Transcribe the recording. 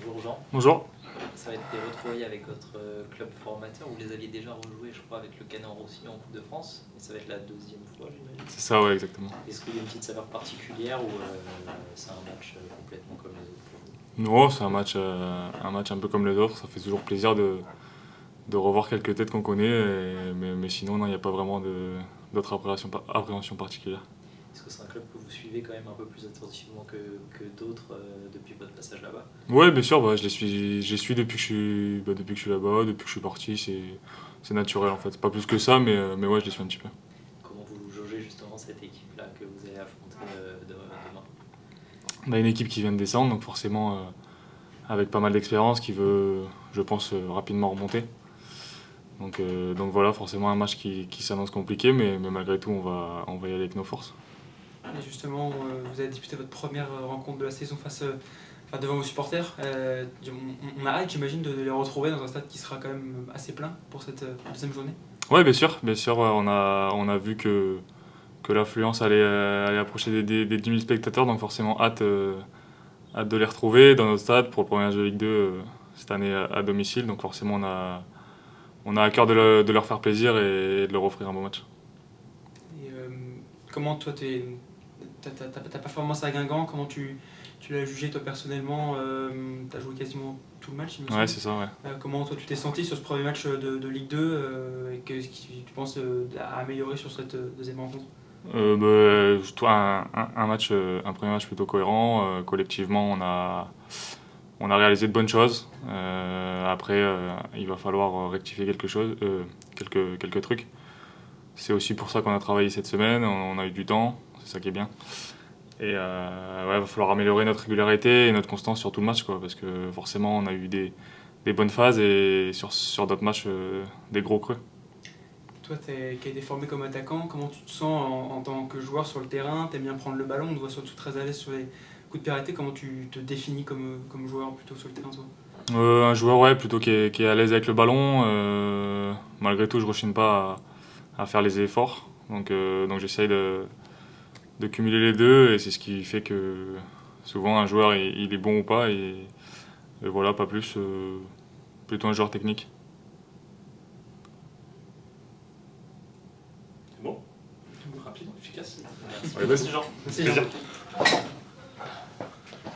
Bonjour Jean, Bonjour. ça va être des retrouvailles avec votre club formateur. Vous les aviez déjà rejoués, je crois, avec le Canet Roussillon en Coupe de France. Et ça va être la deuxième fois, j'imagine. C'est ça, ouais, exactement. Est-ce qu'il y a une petite saveur particulière ou c'est un match complètement comme les autres pour vous? Non, c'est un match un peu comme les autres. Ça fait toujours plaisir de revoir quelques têtes qu'on connaît. Mais sinon, non, il n'y a pas vraiment d'autres appréhensions particulières. Est-ce que c'est un club que vous suivez quand même un peu plus attentivement que d'autres depuis votre passage là-bas? Ouais, bien sûr, bah, je les suis depuis que je suis là-bas, depuis que je suis parti. C'est naturel en fait. Pas plus que ça, mais ouais, je les suis un petit peu. Comment vous jaugez justement cette équipe-là que vous allez affronter demain? On a une équipe qui vient de descendre, donc forcément avec pas mal d'expérience, qui veut, je pense, rapidement remonter. Donc voilà, forcément un match qui s'annonce compliqué, mais malgré tout, on va y aller avec nos forces. Et justement, vous avez disputé votre première rencontre de la saison devant vos supporters. On a hâte, j'imagine, de les retrouver dans un stade qui sera quand même assez plein pour cette deuxième journée. Ouais, bien sûr, ouais, on a vu que l'affluence allait approcher des 10 000 spectateurs, donc forcément hâte de les retrouver dans notre stade pour le premier match de Ligue 2 cette année à domicile, donc forcément on a à cœur de leur faire plaisir et de leur offrir un bon match. Et comment toi, ta performance à Guingamp, comment tu l'as jugé toi personnellement? Tu as joué quasiment tout le match, il me semble. Ouais, c'est ça, ouais. Comment toi tu t'es senti sur ce premier match de Ligue 2 et qu'est-ce que tu penses à améliorer sur cette deuxième rencontre? Un premier match plutôt cohérent. Collectivement, on a réalisé de bonnes choses. Après, il va falloir rectifier quelques trucs. C'est aussi pour ça qu'on a travaillé cette semaine. On a eu du temps, c'est ça qui est bien. Et ouais, il va falloir améliorer notre régularité et notre constance sur tout le match, quoi, parce que forcément, on a eu des bonnes phases et sur d'autres matchs, des gros creux. Toi qui as été formé comme attaquant, comment tu te sens en tant que joueur sur le terrain? Tu aimes bien prendre le ballon, on te voit surtout très à l'aise sur les coups de pied arrêtés. Comment tu te définis comme joueur plutôt sur le terrain, toi? Un joueur, ouais, plutôt qui est à l'aise avec le ballon. Malgré tout, je rechigne pas à faire les efforts. Donc j'essaye de cumuler les deux et c'est ce qui fait que souvent un joueur il est bon ou pas et voilà, pas plus. Plutôt un joueur technique. C'est bon? Rapide, efficace. Ouais, vas-y. Jean. Merci, Jean.